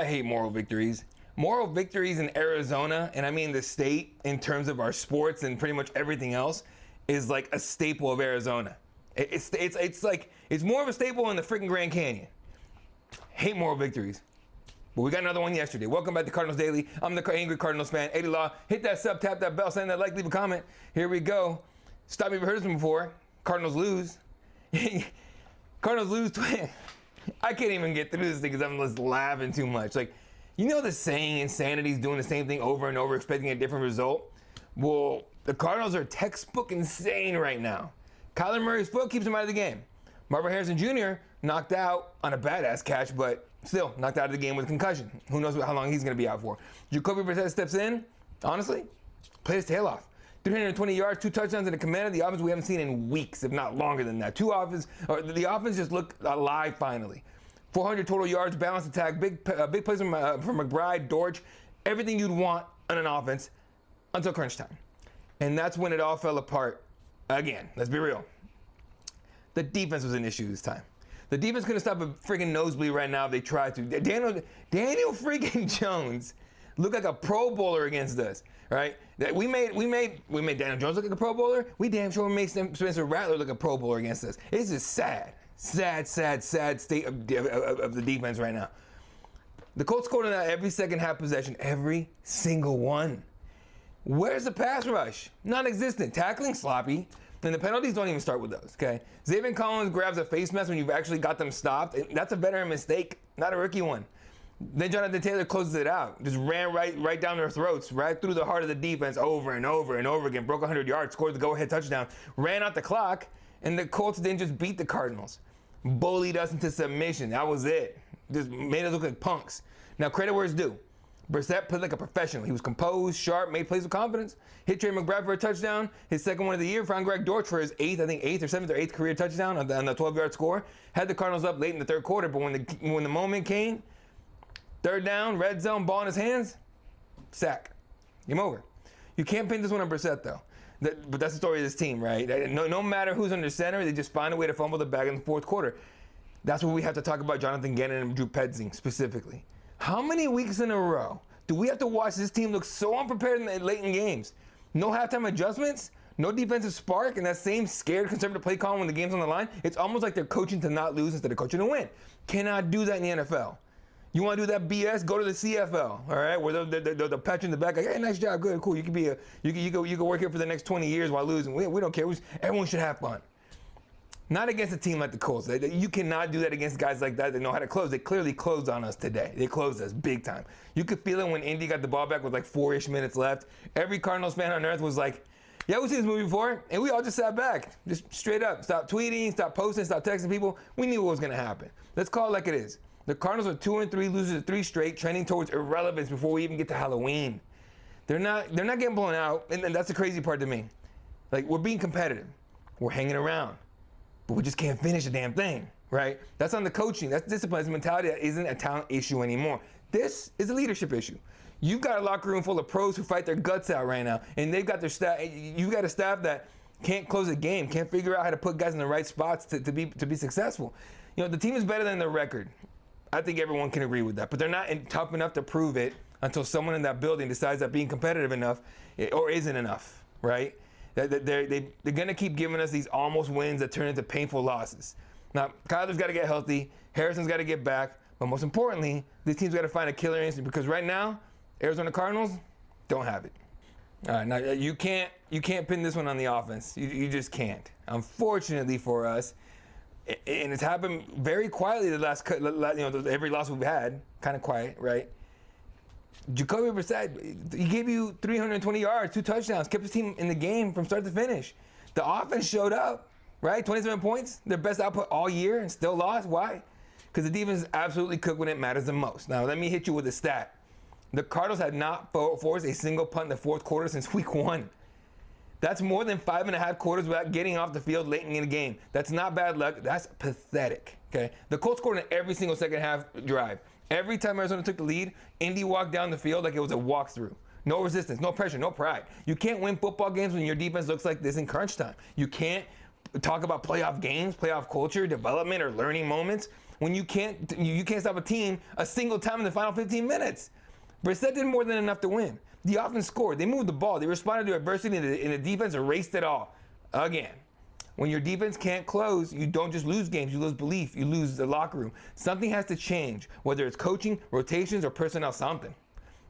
I hate moral victories. Moral victories in Arizona, and I mean the state in terms of our sports and pretty much everything else, is like a staple of Arizona. It's like, it's more of a staple in the freaking Grand Canyon. Hate moral victories. But we got another one yesterday. Welcome back to Cardinals Daily. I'm the angry Cardinals fan, Eddie Law. Hit that sub, tap that bell, send that like, leave a comment. Here we go. Stop me if you've heard this one before. Cardinals lose. Cardinals lose. I can't even get through this thing because I'm just laughing too much. Like, you know the saying, insanity is doing the same thing over and over, expecting a different result? Well, the Cardinals are textbook insane right now. Kyler Murray's foot keeps him out of the game. Marvin Harrison Jr. knocked out on a badass catch, but still knocked out of the game with a concussion. Who knows how long he's going to be out for. Jacoby Brissett steps in, honestly, played his tail off. 320 yards, 2 touchdowns, and a command of the offense we haven't seen in weeks, if not longer than that. The offense just looked alive finally. 400 total yards, balanced attack, big plays from McBride, Dortch, everything you'd want on an offense until crunch time. And that's when it all fell apart again. Let's be real. The defense was an issue this time. The defense couldn't stop a freaking nosebleed right now if they tried to. Daniel freaking Jones looked like a Pro Bowler against us, right? We made Daniel Jones look like a Pro Bowler. We damn sure made Spencer Rattler look like a Pro Bowler against us. It's just sad state of the defense right now. The Colts scored on that every second half possession, every single one. Where's the pass rush? Non-existent. Tackling sloppy. And the penalties don't even start with those, okay? Zaven Collins grabs a face mask when you've actually got them stopped. That's a veteran mistake, not a rookie one. Then Jonathan Taylor closes it out. Just ran right down their throats, right through the heart of the defense over and over and over again. Broke 100 yards, scored the go-ahead touchdown, ran out the clock, and the Colts didn't just beat the Cardinals. Bullied us into submission. That was it. Just made us look like punks. Now, credit where it's due. Brissett played like a professional. He was composed, sharp, made plays with confidence. Hit Trey McBride for a touchdown. His second one of the year. Found Greg Dortch for his eighth or 7th career touchdown on the 12-yard score. Had the Cardinals up late in the third quarter, but when the moment came, third down, red zone, ball in his hands, sack. Game over. You can't pin this one on Brissett, though. But that's the story of this team, right? No matter who's under center, they just find a way to fumble the bag in the fourth quarter. That's what we have to talk about Jonathan Gannon and Drew Petzing specifically. How many weeks in a row do we have to watch this team look so unprepared late in games? No halftime adjustments, no defensive spark, and that same scared conservative play call when the game's on the line. It's almost like they're coaching to not lose instead of coaching to win. Cannot do that in the NFL. You want to do that BS? Go to the CFL, all right? Where they'll pat you in the back like, hey, nice job, good, cool. You can work here for the next 20 years while losing. We don't care. Everyone should have fun. Not against a team like the Colts. You cannot do that against guys like that know how to close. They clearly closed on us today. They closed us big time. You could feel it when Indy got the ball back with like 4-ish minutes left. Every Cardinals fan on earth was like, yeah, we've seen this movie before. And we all just sat back. Just straight up. Stop tweeting, stop posting, stop texting people. We knew what was going to happen. Let's call it like it is. The Cardinals are 2-3, losers to 3 straight, trending towards irrelevance before we even get to Halloween. They're not getting blown out. And that's the crazy part to me. Like, we're being competitive. We're hanging around. But we just can't finish the damn thing, right? That's on the coaching. That's discipline. It's a mentality that isn't a talent issue anymore. This is a leadership issue. You've got a locker room full of pros who fight their guts out right now, and they've got their staff. You've got a staff that can't close a game, can't figure out how to put guys in the right spots to be successful. You know, the team is better than their record. I think everyone can agree with that, but they're not tough enough to prove it until someone in that building decides that being competitive enough or isn't enough, right? They're going to keep giving us these almost wins that turn into painful losses. Now, Kyler's got to get healthy. Harrison's got to get back. But most importantly, this team's got to find a killer instinct because right now, Arizona Cardinals don't have it. All right, now you can't pin this one on the offense. You just can't. Unfortunately for us, and it's happened very quietly every loss we've had, kind of quiet, right? Jacoby Brissett, he gave you 320 yards, 2 touchdowns, kept his team in the game from start to finish. The offense showed up, right? 27 points, their best output all year, and still lost. Why? Because the defense is absolutely cooked when it matters the most. Now, let me hit you with a stat. The Cardinals had not forced a single punt in the fourth quarter since week 1. That's more than 5.5 quarters without getting off the field late in the game. That's not bad luck. That's pathetic, okay? The Colts scored in every single second half drive. Every time Arizona took the lead, Indy walked down the field like it was a walkthrough. No resistance, no pressure, no pride. You can't win football games when your defense looks like this in crunch time. You can't talk about playoff games, playoff culture, development, or learning moments when you can't stop a team a single time in the final 15 minutes. Brissett did more than enough to win. The offense scored. They moved the ball. They responded to adversity, and the defense erased it all. Again, when your defense can't close, you don't just lose games. You lose belief. You lose the locker room. Something has to change, whether it's coaching, rotations, or personnel, something.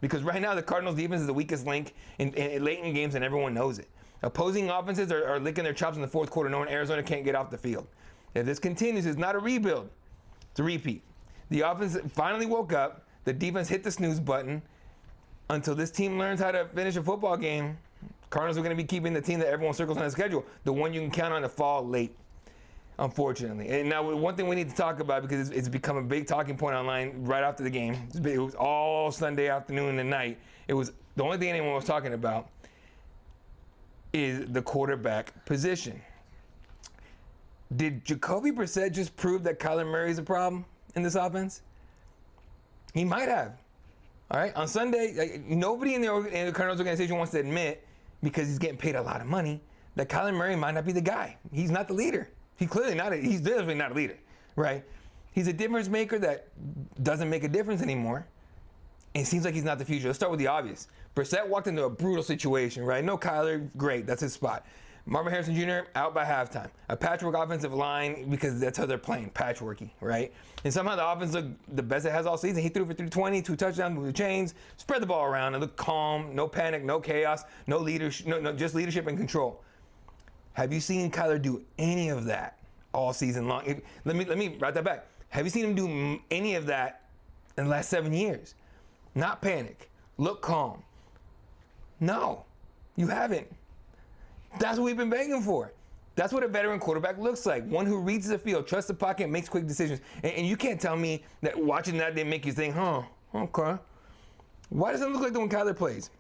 Because right now, the Cardinals' defense is the weakest link in late in games, and everyone knows it. Opposing offenses are licking their chops in the fourth quarter, knowing Arizona can't get off the field. If this continues, it's not a rebuild. It's a repeat. The offense finally woke up. The defense hit the snooze button. Until this team learns how to finish a football game, Cardinals are going to be keeping the team that everyone circles on the schedule, the one you can count on to fall late, unfortunately. And now, one thing we need to talk about, because it's become a big talking point online right after the game. It was all Sunday afternoon and night. It was the only thing anyone was talking about is the quarterback position. Did Jacoby Brissett just prove that Kyler Murray is a problem in this offense? He might have. All right, on Sunday, nobody in the Cardinals organization wants to admit, because he's getting paid a lot of money, that Kyler Murray might not be the guy. He's not the leader. He's definitely not a leader, right? He's a difference maker that doesn't make a difference anymore. And it seems like he's not the future. Let's start with the obvious. Brissett walked into a brutal situation, right? No Kyler, great, that's his spot. Marvin Harrison Jr. out by halftime. A patchwork offensive line, because that's how they're playing, patchworky, right? And somehow the offense looked the best it has all season. He threw for 320, 2 touchdowns, moved the chains, spread the ball around, and looked calm, no panic, no chaos, no leadership, no, just leadership and control. Have you seen Kyler do any of that all season long? Let me write that back. Have you seen him do any of that in the last 7 years? Not panic, look calm. No, you haven't. That's what we've been begging for. That's what a veteran quarterback looks like. One who reads the field, trusts the pocket, makes quick decisions. And you can't tell me that watching that didn't make you think, okay. Why does it look like that when Kyler plays?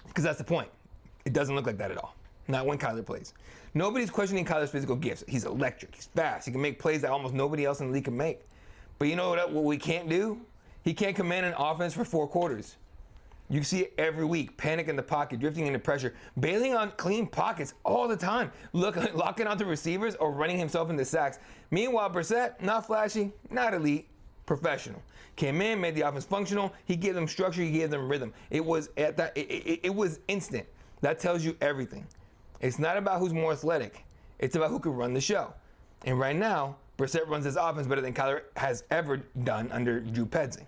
Because that's the point. It doesn't look like that at all. Not when Kyler plays. Nobody's questioning Kyler's physical gifts. He's electric. He's fast. He can make plays that almost nobody else in the league can make. But you know what we can't do? He can't command an offense for 4 quarters. You see it every week, panic in the pocket, drifting into pressure, bailing on clean pockets all the time, locking onto receivers or running himself into sacks. Meanwhile, Brissett, not flashy, not elite, professional. Came in, made the offense functional. He gave them structure, he gave them rhythm. It was it was instant. That tells you everything. It's not about who's more athletic. It's about who can run the show. And right now, Brissett runs his offense better than Kyler has ever done under Drew Petzing.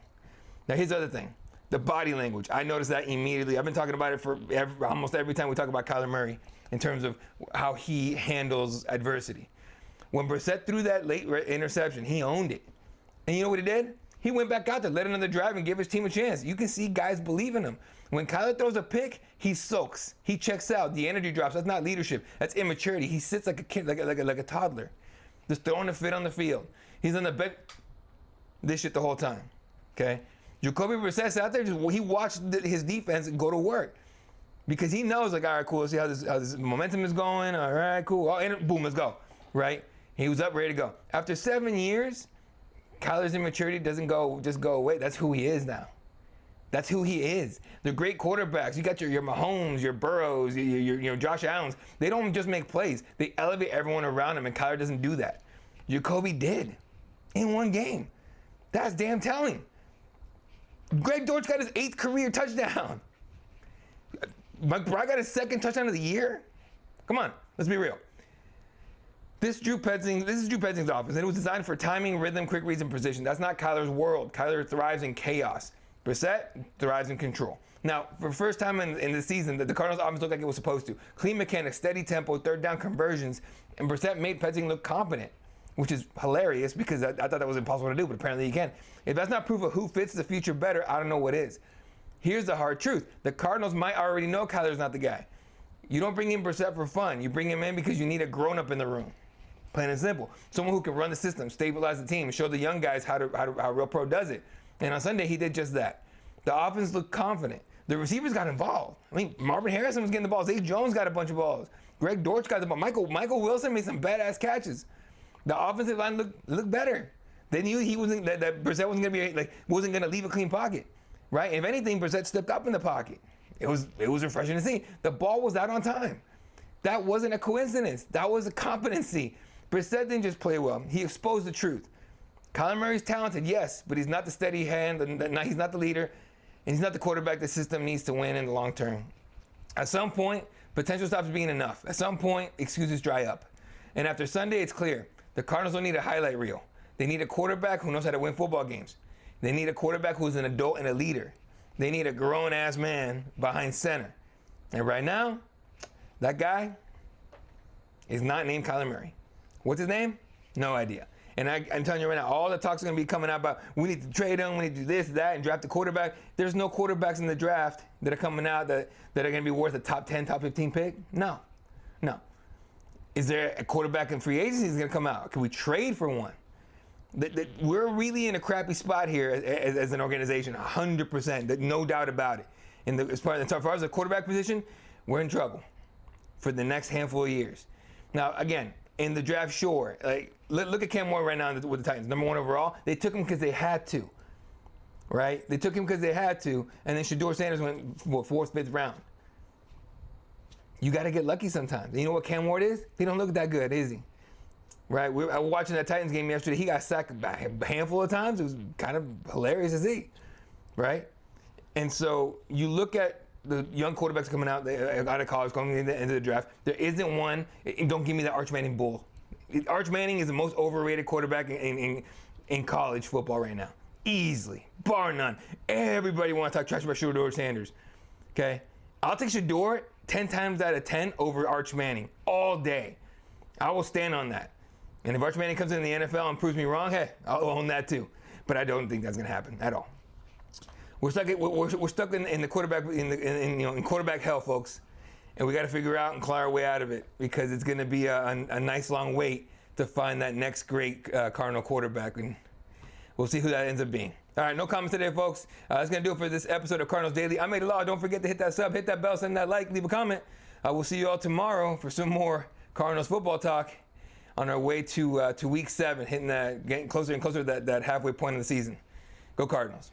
Now, here's the other thing. The body language. I noticed that immediately. I've been talking about it for almost every time we talk about Kyler Murray in terms of how he handles adversity. When Brissett threw that late interception, he owned it. And you know what he did? He went back out there, led another drive, and gave his team a chance. You can see guys believe in him. When Kyler throws a pick, he sulks. He checks out. The energy drops. That's not leadership. That's immaturity. He sits like a kid, like a toddler, just throwing a fit on the field. He's on the bench. This shit the whole time. Okay? Jacoby Brissett's out there, he watched his defense go to work. Because he knows, like, all right, cool, let's see how this momentum is going. All right, cool. Oh, and boom, let's go. Right? He was up, ready to go. After 7 years, Kyler's immaturity doesn't just go away. That's who he is now. That's who he is. They're great quarterbacks. You got your Mahomes, your Burrows, your Josh Allens. They don't just make plays. They elevate everyone around him, and Kyler doesn't do that. Jacoby did in one game. That's damn telling. Greg Dortch got his 8th career touchdown. McBride got his 2nd touchdown of the year. Come on, let's be real. This is Drew Petzing's offense, and it was designed for timing, rhythm, quick reads, and precision. That's not Kyler's world. Kyler thrives in chaos. Brissett thrives in control. Now, for the first time in the season, the Cardinals offense looked like it was supposed to. Clean mechanics, steady tempo, 3rd down conversions, and Brissett made Petzing look competent, which is hilarious because I thought that was impossible to do, but apparently he can. If that's not proof of who fits the future better, I don't know what is. Here's the hard truth. The Cardinals might already know Kyler's not the guy. You don't bring in Brissett for fun. You bring him in because you need a grown-up in the room. Plain and simple. Someone who can run the system, stabilize the team, and show the young guys how a real pro does it. And on Sunday, he did just that. The offense looked confident. The receivers got involved. I mean, Marvin Harrison was getting the balls. Zay Jones got a bunch of balls. Greg Dortch got the ball. Michael Wilson made some badass catches. The offensive line looked better. They knew that Brissett wasn't gonna leave a clean pocket, right? If anything, Brissett stepped up in the pocket. It was refreshing to see. The ball was out on time. That wasn't a coincidence. That was a competency. Brissett didn't just play well. He exposed the truth. Kyler Murray's talented, yes, but he's not the steady hand, he's not the leader, and he's not the quarterback the system needs to win in the long term. At some point, potential stops being enough. At some point, excuses dry up. And after Sunday, it's clear. The Cardinals don't need a highlight reel. They need a quarterback who knows how to win football games. They need a quarterback who's an adult and a leader. They need a grown-ass man behind center. And right now, that guy is not named Kyler Murray. What's his name? No idea. And I'm telling you right now, all the talk's going to be coming out about we need to trade him, we need to do this, that, and draft a quarterback. There's no quarterbacks in the draft that are coming out that are going to be worth a top 10, top 15 pick. No. Is there a quarterback in free agency that's going to come out? Can we trade for one? We're really in a crappy spot here as an organization, 100%, no doubt about it. And as far as the quarterback position, we're in trouble for the next handful of years. Now, again, in the draft, sure. Like, look at Cam Moore right now with the Titans, number 1 overall. They took him because they had to, right? They took him because they had to, and then Shedeur Sanders went 4th, 5th round. You got to get lucky sometimes. You know what Cam Ward is? He don't look that good, is he? Right? I was watching that Titans game yesterday. He got sacked a handful of times. It was kind of hilarious to see, right? And so you look at the young quarterbacks coming out of college, going into the draft. There isn't one. Don't give me the Arch Manning bull. Arch Manning is the most overrated quarterback in college football right now. Easily. Bar none. Everybody wants to talk trash about Shedeur Sanders. Okay? I'll take Shedeur 10 times out of 10 over Arch Manning all day. I will stand on that. And if Arch Manning comes in the NFL and proves me wrong, hey, I'll own that too. But I don't think that's going to happen at all. We're stuck in the quarterback in quarterback hell, folks, and we got to figure out and claw our way out of it because it's going to be a nice long wait to find that next great Cardinal quarterback, and we'll see who that ends up being. All right, no comments today, folks. That's going to do it for this episode of Cardinals Daily. I made a law. Don't forget to hit that sub, hit that bell, send that like, leave a comment. We'll see you all tomorrow for some more Cardinals football talk on our way to Week 7, getting closer and closer to that halfway point of the season. Go Cardinals.